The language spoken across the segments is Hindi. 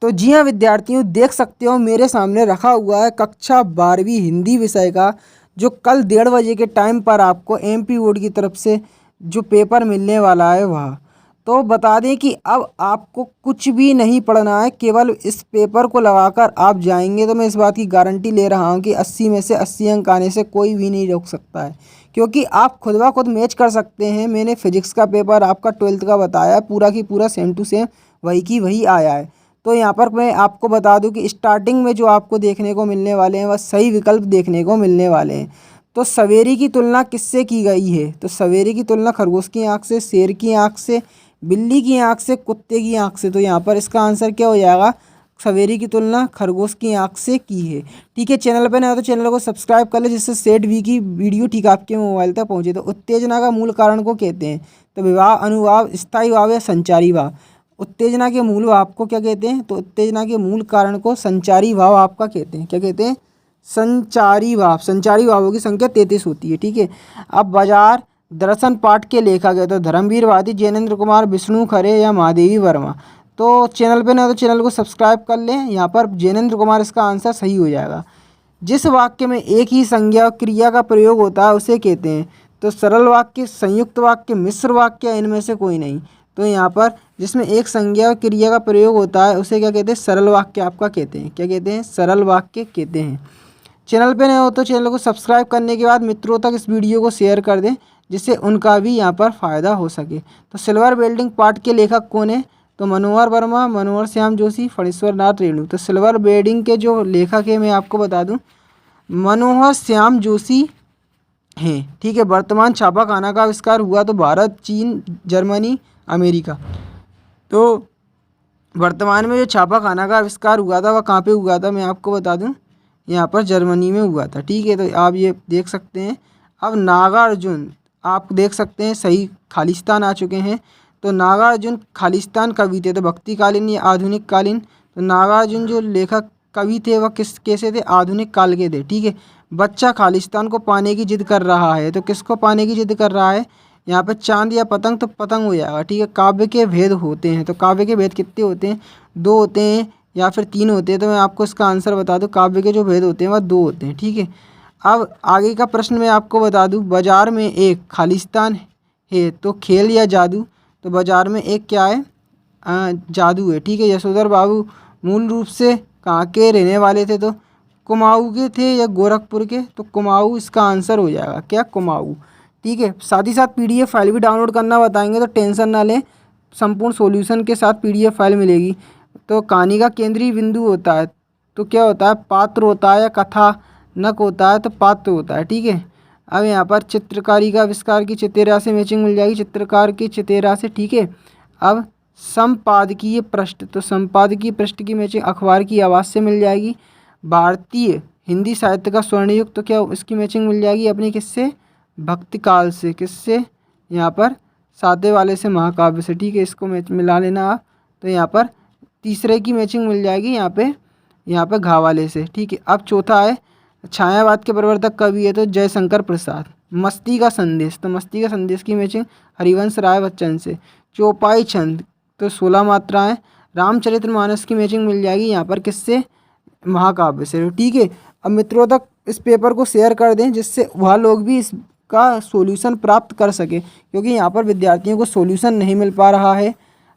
तो जी हाँ विद्यार्थियों, देख सकते हो मेरे सामने रखा हुआ है कक्षा 12वीं हिंदी विषय का, जो कल 1:30 के टाइम पर आपको एमपी बोर्ड की तरफ से जो पेपर मिलने वाला है वह। तो बता दें कि अब आपको कुछ भी नहीं पढ़ना है, केवल इस पेपर को लगाकर आप जाएंगे तो मैं इस बात की गारंटी ले रहा हूँ कि 80 में से 80 अंक आने से कोई भी नहीं रोक सकता है, क्योंकि आप खुद ब खुद मैच कर सकते हैं। मैंने फिजिक्स का पेपर आपका 12th का बताया, पूरा की पूरा सेम टू सेम वही की वही आया है। तो यहाँ पर मैं आपको बता दूं कि स्टार्टिंग में जो आपको देखने को मिलने वाले हैं वह सही विकल्प देखने को मिलने वाले हैं। तो सवेरे की तुलना किससे की गई है? तो सवेरे की तुलना खरगोश की आँख से, शेर की आँख से, बिल्ली की आँख से, कुत्ते की आँख से। तो यहाँ पर इसका आंसर क्या हो जाएगा? सवेरे की तुलना खरगोश की आँख से की है। ठीक है, चैनल पर नया हो तो चैनल को सब्सक्राइब कर ले, जिससे सेट वी की वीडियो ठीक आपके मोबाइल तक पहुँचे। तो उत्तेजना का मूल कारण को कहते हैं? तो विभाव, अनुभाव, स्थायी भाव या संचारी भाव। उत्तेजना के मूल भाव को क्या कहते हैं? तो उत्तेजना के मूल कारण को संचारी भाव आपका कहते हैं। क्या कहते हैं? संचारी भाव। संचारी भावों की संख्या 33 होती है। ठीक है, अब बाजार दर्शन पाठ के लेखक है? तो धर्मवीर वादी, जैनेन्द्र कुमार, विष्णु खरे या महादेवी वर्मा। तो चैनल पे ना तो चैनल को सब्सक्राइब कर लें। यहाँ पर जैनेन्द्र कुमार इसका आंसर सही हो जाएगा। जिस वाक्य में एक ही संज्ञा और क्रिया का प्रयोग होता है उसे कहते हैं? तो सरल वाक्य, संयुक्त वाक्य, मिश्र वाक्य, इनमें से कोई नहीं। तो यहाँ पर जिसमें एक संज्ञा और क्रिया का प्रयोग होता है उसे क्या कहते हैं? सरल वाक्य आपका कहते हैं। क्या कहते हैं? सरल वाक्य कहते हैं। चैनल पे नए हो तो चैनल को सब्सक्राइब करने के बाद मित्रों तक इस वीडियो को शेयर कर दें, जिससे उनका भी यहाँ पर फ़ायदा हो सके। तो सिल्वर बिल्डिंग पार्ट के लेखक कौन है? तो मनोहर वर्मा, मनोहर श्याम जोशी, फणीश्वर नाथ रेणु। तो सिल्वर बिल्डिंग के जो लेखक है मैं आपको बता दूं, मनोहर श्याम जोशी हैं। ठीक है, वर्तमान छापाखाना का आविष्कार हुआ तो भारत, चीन, जर्मनी, अमेरिका। तो वर्तमान में जो छापाखाना का आविष्कार हुआ था वह कहाँ पे हुआ था? मैं आपको बता दूं, यहाँ पर जर्मनी में हुआ था। ठीक है, तो आप ये देख सकते हैं। अब नागार्जुन आप देख सकते हैं सही खालिस्तान आ चुके हैं। तो नागार्जुन खालिस्तान कवि थे? तो भक्तिकालीन या आधुनिक कालीन? तो नागार्जुन जो लेखक कवि थे वह किस कैसे थे? आधुनिक काल के थे। ठीक है, बच्चा खालिस्तान को पाने की जिद कर रहा है? तो किसको पाने की जिद कर रहा है? यहाँ पे चांद या पतंग? तो पतंग हो जाएगा। ठीक है, काव्य के भेद होते हैं? तो काव्य के भेद कितने होते हैं? 2 होते हैं या फिर 3 होते हैं? तो मैं आपको इसका आंसर बता दूं, काव्य के जो भेद होते हैं वह 2 होते हैं। ठीक है, अब आगे का प्रश्न मैं आपको बता दूं, बाजार में एक खालिस्तान है तो खेल या जादू? तो बाजार में एक क्या है? जादू है। ठीक है, यशोधर बाबू मूल रूप से कहाँ के रहने वाले थे? तो कुमाऊँ के थे या गोरखपुर के? तो कुमाऊँ इसका आंसर हो जाएगा। क्या? कुमाऊँ। ठीक है, साथ ही साथ पीडीएफ फाइल भी डाउनलोड करना बताएंगे, तो टेंशन ना लें, संपूर्ण सॉल्यूशन के साथ पीडीएफ फाइल मिलेगी। तो कहानी का केंद्रीय बिंदु होता है तो क्या होता है? पात्र होता है या कथानक होता है? तो पात्र होता है। ठीक है, अब यहाँ पर चित्रकारी का आविष्कार की चितेरा से मैचिंग मिल जाएगी, चित्रकार की चितेरा से। ठीक है, अब संपादकीय पृष्ठ, तो संपादकीय पृष्ठ की मैचिंग अखबार की आवाज़ से मिल जाएगी। भारतीय हिंदी साहित्य का स्वर्ण युग, तो क्या इसकी मैचिंग मिल जाएगी अपनी किससे? भक्ति काल से। किससे? यहाँ पर सातवें वाले से, महाकाव्य से। ठीक है, इसको मैच मिला लेना आप। तो यहाँ पर तीसरे की मैचिंग मिल जाएगी यहाँ पे घा वाले से। ठीक है, अब चौथा है छायावाद के प्रवर्तक कवि है? तो जयशंकर प्रसाद। मस्ती का संदेश, तो मस्ती का संदेश की मैचिंग हरिवंश राय बच्चन से। चौपाई छंद, तो 16 मात्राएँ। रामचरितमानस की मैचिंग मिल जाएगी यहाँ पर किससे? महाकाव्य से। ठीक है, अब मित्रों तक इस पेपर को शेयर कर दें, जिससे वह लोग भी इसका सॉल्यूशन प्राप्त कर सके, क्योंकि यहाँ पर विद्यार्थियों को सॉल्यूशन नहीं मिल पा रहा है।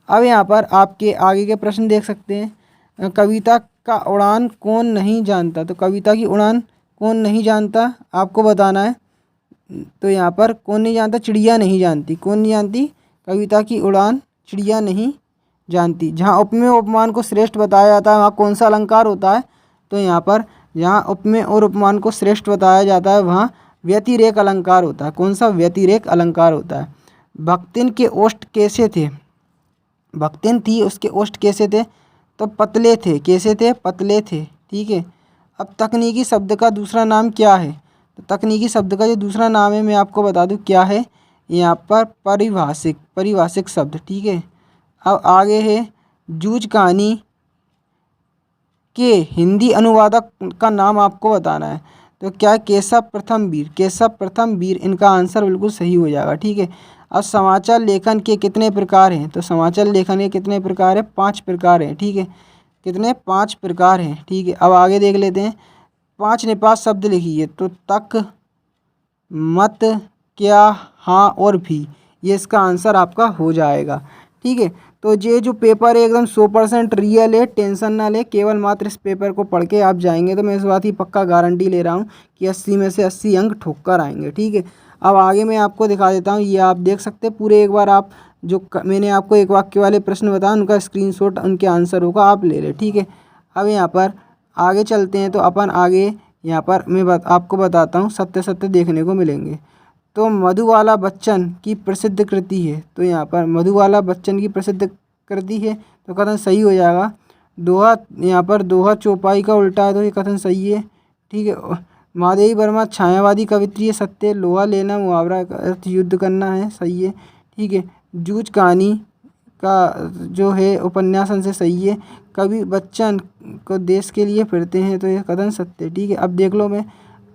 अब यहाँ पर आपके आगे के प्रश्न देख सकते हैं। कविता का उड़ान कौन नहीं जानता? तो कविता की उड़ान कौन नहीं जानता आपको बताना है। तो यहाँ पर कौन नहीं जानता? चिड़िया नहीं जानती। कौन नहीं जानती? कविता की उड़ान चिड़िया नहीं जानती। जहाँ उपमेय उपमान को श्रेष्ठ बताया जाता है वहाँ कौन सा अलंकार होता है? तो यहाँ पर जहाँ उपमेय और उपमान को श्रेष्ठ बताया जाता है वहाँ व्यतिरेक अलंकार होता है। कौन सा? व्यतिरेक अलंकार होता है। भक्तिन के ओष्ठ कैसे थे? भक्तिन थी, उसके ओष्ठ कैसे थे? तो पतले थे। कैसे थे? पतले थे। ठीक है, अब तकनीकी शब्द का दूसरा नाम क्या है? तो तकनीकी शब्द का जो दूसरा नाम है मैं आपको बता दूं क्या है। यहाँ पर परिभाषिक शब्द। ठीक है, अब आगे है जूझ कहानी के हिंदी अनुवादक का नाम आपको बताना है। तो क्या? केशव प्रथम वीर। केशव प्रथम वीर इनका आंसर बिल्कुल सही हो जाएगा। ठीक है, अब समाचार लेखन के कितने प्रकार हैं? तो समाचार लेखन के कितने प्रकार हैं? 5 प्रकार हैं। ठीक है, कितने 5 प्रकार हैं। ठीक है, अब आगे देख लेते हैं। 5 निपात शब्द लिखिए। तो तक, मत, क्या, हाँ और भी, ये इसका आंसर आपका हो जाएगा। ठीक है, तो ये जो पेपर है एकदम 100% रियल है, टेंशन ना ले। केवल मात्र इस पेपर को पढ़ के आप जाएंगे तो मैं इस बात की पक्का गारंटी ले रहा हूँ कि 80 में से 80 अंक ठोक कर आएंगे। ठीक है, अब आगे मैं आपको दिखा देता हूँ। ये आप देख सकते हैं पूरे, एक बार आप जो मैंने आपको एक वाक्य वाले प्रश्न बताया उनका स्क्रीनशॉट उनके आंसरों का आप ले लें। ठीक है, अब यहाँ पर आगे चलते हैं। तो अपन आगे यहाँ पर मैं आपको बताता हूँ, सत्य सत्य देखने को मिलेंगे। तो मधुबाला बच्चन की प्रसिद्ध कृति है। तो यहाँ पर मधुबाला बच्चन की प्रसिद्ध कृति है, तो कथन सही हो जाएगा। दोहा, यहाँ पर दोहा चौपाई का उल्टा है, तो ये कथन सही है। ठीक है, महादेवी वर्मा छायावादी कवित्री है, सत्य। लोहा लेना मुहावरा का अर्थ युद्ध करना है, सही है। ठीक है, जूझ कहानी का जो है उपन्यासन से, सही है। कवि बच्चन को देश के लिए फिरते हैं, तो यह कथन सत्य। ठीक है, अब देख लो, मैं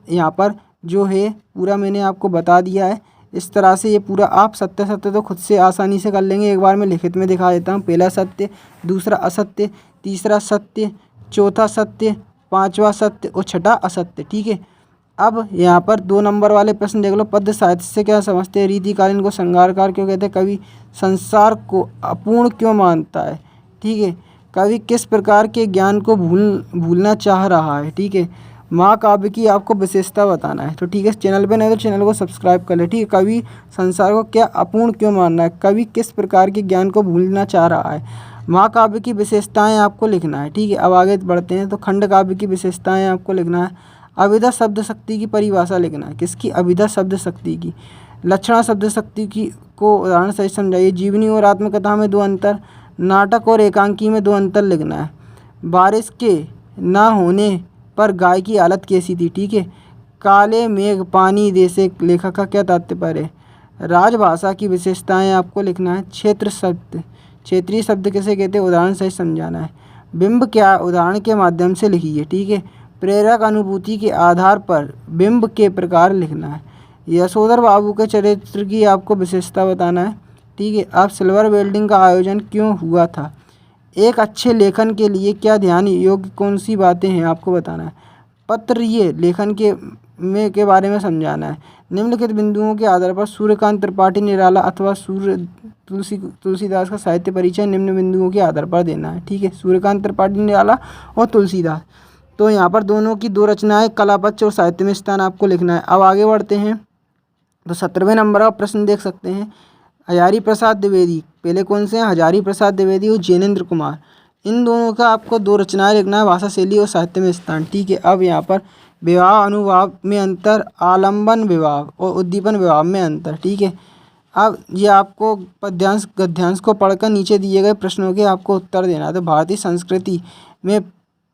यहाँ पर जो है पूरा मैंने आपको बता दिया है। इस तरह से ये पूरा आप सत्य सत्य तो खुद से आसानी से कर लेंगे। एक बार मैं लिखित में दिखा देता हूँ। पहला सत्य, दूसरा असत्य, तीसरा सत्य, चौथा सत्य, पांचवा सत्य और छठा असत्य। ठीक है, अब यहाँ पर 2 नंबर वाले प्रश्न देख लो। पद्य साहित्य से क्या समझते हैं? रीतिकालीन को श्रृंगारकार क्यों कहते हैं? कवि संसार को अपूर्ण क्यों मानता है? ठीक है, कवि किस प्रकार के ज्ञान को भूलना चाह रहा है? ठीक है, महाकाव्य की आपको विशेषता बताना है। तो ठीक है, चैनल पे नहीं तो चैनल को सब्सक्राइब कर ले। ठीक है, कवि संसार को क्या अपूर्ण क्यों मानना है? कवि किस प्रकार के ज्ञान को भूलना चाह रहा है? महाकाव्य की विशेषताएं आपको लिखना है। ठीक है, अब आगे बढ़ते हैं। तो खंड काव्य की विशेषताएं आपको लिखना है। अभिधा शब्द शक्ति की परिभाषा लिखना है। किसकी? अभिधा शब्द शक्ति की। लक्षणा शब्द शक्ति की को उदाहरण सहित समझाइए। जीवनी और आत्मकथा में 2 अंतर, नाटक और एकांकी में 2 अंतर लिखना है। बारिश के ना होने पर गाय की हालत कैसी थी? ठीक है, काले मेघ पानी दे से लेखक का क्या तात्पर्य है? राजभाषा की विशेषताएं आपको लिखना है। क्षेत्र शब्द, क्षेत्रीय शब्द किसे कहते हैं? उदाहरण सहित समझाना है। बिंब क्या? उदाहरण के माध्यम से लिखिए। ठीक है, प्रेरक अनुभूति के आधार पर बिंब के प्रकार लिखना है। यशोधर बाबू के चरित्र की आपको विशेषता बताना है। ठीक है, अब सिल्वर वेल्डिंग का आयोजन क्यों हुआ था? एक अच्छे लेखन के लिए क्या ध्यान योग्य कौन सी बातें हैं आपको बताना है। पत्रीय लेखन के बारे में समझाना है। निम्नलिखित बिंदुओं के आधार पर सूर्यकांत त्रिपाठी निराला अथवा तुलसीदास का साहित्य परिचय निम्न बिंदुओं के आधार पर देना है। ठीक है, सूर्यकांत त्रिपाठी निराला और तुलसीदास, तो यहाँ पर दोनों की 2 रचनाएं कलापक्ष और साहित्य में स्थान आपको लिखना है। अब आगे बढ़ते हैं। तो 17वें नंबर का प्रश्न देख सकते हैं। हजारी प्रसाद द्विवेदी, पहले कौन से हैं? हजारी प्रसाद द्विवेदी और जैनेन्द्र कुमार। इन दोनों का आपको 2 रचनाएं लिखना है, भाषा शैली और साहित्य में स्थान। ठीक है, अब यहाँ पर विवाह अनुभाव में अंतर, आलम्बन विवाह और उद्दीपन विवाह में अंतर। ठीक है, अब ये आपको पद्यांश गद्यांश को पढ़कर नीचे दिए गए प्रश्नों के आपको उत्तर देना है। तो भारतीय संस्कृति में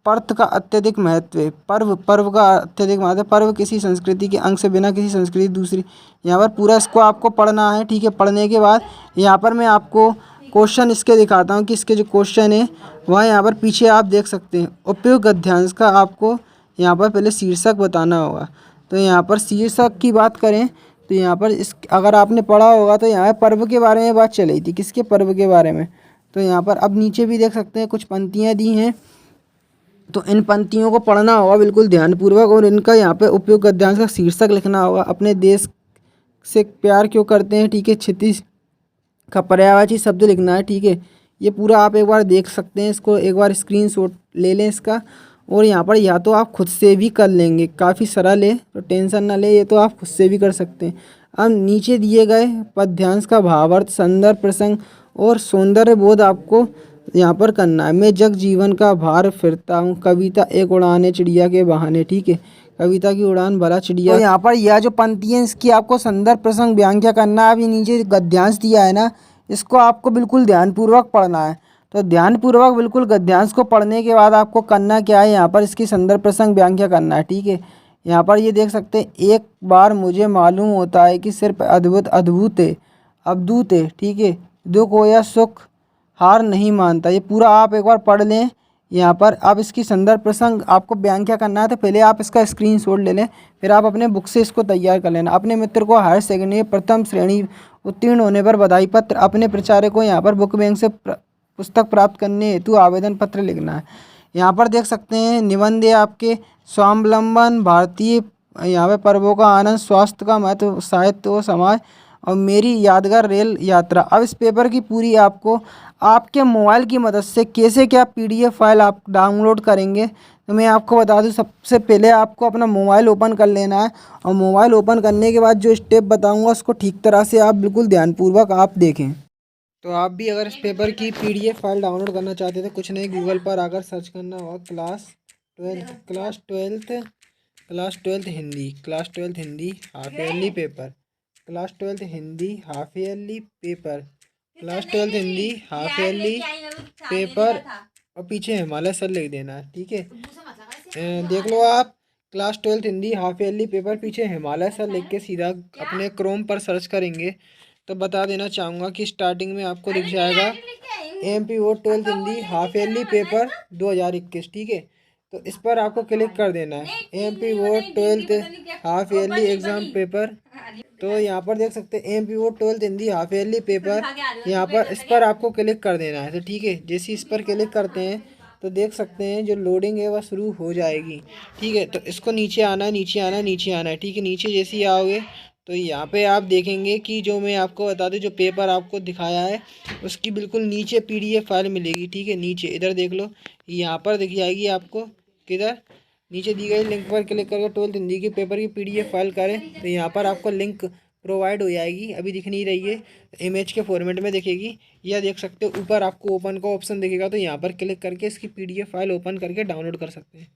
पर्व का अत्यधिक महत्व है। पर्व का अत्यधिक महत्व है। पर्व किसी संस्कृति के अंग से बिना किसी संस्कृति दूसरी, यहाँ पर पूरा इसको आपको पढ़ना है। ठीक है, पढ़ने के बाद यहाँ पर मैं आपको क्वेश्चन इसके दिखाता हूँ कि इसके जो क्वेश्चन है वह यहाँ पर पीछे आप देख सकते हैं। उपयुक्त गद्यांश का आपको यहाँ पर पहले शीर्षक बताना होगा। तो यहाँ पर शीर्षक की बात करें तो यहाँ पर अगर आपने पढ़ा होगा तो यहाँ पर्व के बारे में बात चल रही थी। किसके? पर्व के बारे में। तो यहाँ पर अब नीचे भी देख सकते हैं कुछ पंक्तियाँ दी हैं, तो इन पंक्तियों को पढ़ना होगा बिल्कुल ध्यानपूर्वक और इनका यहाँ पे उपयुक्त गद्यांश का शीर्षक लिखना होगा। अपने देश से प्यार क्यों करते हैं? ठीक है, क्षितिज का पर्यायवाची शब्द लिखना है। ठीक है, ये पूरा आप एक बार देख सकते हैं। इसको एक बार स्क्रीनशॉट ले लें इसका, और यहाँ पर या तो आप खुद से भी कर लेंगे, काफ़ी सरल है तो टेंशन ना ले, ये तो आप खुद से भी कर सकते हैं। अब नीचे दिए गए पद्यांश का भावार्थ, संदर्भ, प्रसंग और सौंदर्य बोध आपको यहाँ पर करना है। मैं जग जीवन का भार फिरता हूँ, कविता एक उड़ान है चिड़िया के बहाने। ठीक है, कविता की उड़ान भला चिड़िया। तो यहाँ पर यह जो पंक्ति है इसकी आपको संदर्भ, प्रसंग, व्याख्या करना है। अब ये नीचे गद्यांश दिया है ना, इसको आपको बिल्कुल ध्यानपूर्वक पढ़ना है। तो ध्यानपूर्वक बिल्कुल गद्यांश को पढ़ने के बाद आपको करना क्या है, यहाँ पर इसकी संदर्भ, प्रसंग, व्याख्या करना है। ठीक है, यहाँ पर ये देख सकते हैं। एक बार मुझे मालूम होता है कि सिर्फ अद्भुत है, अवधूत है। ठीक है, दुख हो या सुख हार नहीं मानता। ये पूरा आप एक बार पढ़ लें। यहाँ पर अब इसकी संदर्भ, प्रसंग आपको व्याख्या करना है, तो पहले आप इसका स्क्रीनशॉट ले लें, फिर आप अपने बुक से इसको तैयार कर लेना। अपने मित्र को हायर सेकेंडरी प्रथम श्रेणी उत्तीर्ण होने पर बधाई पत्र, अपने प्रचारक को यहाँ पर बुक बैंक से पुस्तक प्राप्त करने हेतु आवेदन पत्र लिखना है। यहाँ पर देख सकते हैं निबंध है आपके स्वावलंबन, भारतीय यहाँ पे पर्वों का आनंद, स्वास्थ्य का महत्व, साहित्य व समाज और मेरी यादगार रेल यात्रा। अब इस पेपर की पूरी आपको आपके मोबाइल की मदद से कैसे क्या PDF फाइल आप डाउनलोड करेंगे, तो मैं आपको बता दूं। सबसे पहले आपको अपना मोबाइल ओपन कर लेना है और मोबाइल ओपन करने के बाद जो स्टेप बताऊंगा उसको ठीक तरह से आप बिल्कुल ध्यानपूर्वक आप देखें। तो आप भी अगर इस पेपर की PDF फाइल डाउनलोड करना चाहते थे, कुछ नहीं, गूगल पर आकर सर्च करना होगा class twelfth Hindi half yearly paper, class twelfth Hindi half yearly paper, class twelfth Hindi half yearly paper और पीछे हिमालय सर लिख देना है, ठीक है। देख लो आप, class twelfth Hindi half yearly paper, पीछे हिमालय सर लिख के सीधा अपने क्रोम पर सर्च करेंगे तो बता देना चाहूँगा कि स्टार्टिंग में आपको दिख जाएगा MP board twelfth Hindi half yearly paper 2021, ठीक है। तो इस पर आपको क्लिक कर देना है, MP board twelfth half yearly exam paper. तो यहाँ पर देख सकते हैं MP board twelfth Hindi half yearly paper, यहाँ पर इस पर आपको क्लिक कर देना है। तो ठीक है, जैसे इस पर क्लिक करते हैं तो देख सकते हैं जो लोडिंग है वह शुरू हो जाएगी, ठीक है। तो इसको नीचे आना है, नीचे आना है, नीचे आना है, ठीक है। नीचे जैसे ही आओगे तो यहाँ पे आप देखेंगे कि जो मैं आपको बता दूं, जो पेपर आपको दिखाया है उसकी बिल्कुल नीचे PDF फाइल मिलेगी, ठीक है। नीचे इधर देख लो, यहाँ पर दिख जाएगी आपको, किधर, नीचे दी गई लिंक पर क्लिक करके ट्वेल्थ हिंदी के पेपर की PDF फाइल करें तो यहाँ पर आपको लिंक प्रोवाइड हो जाएगी। अभी दिख नहीं रही है, इमेज के फॉर्मेट में दिखेगी, या देख सकते हो ऊपर आपको ओपन का ऑप्शन दिखेगा, तो यहाँ पर क्लिक करके इसकी PDF फाइल ओपन करके डाउनलोड कर सकते हैं।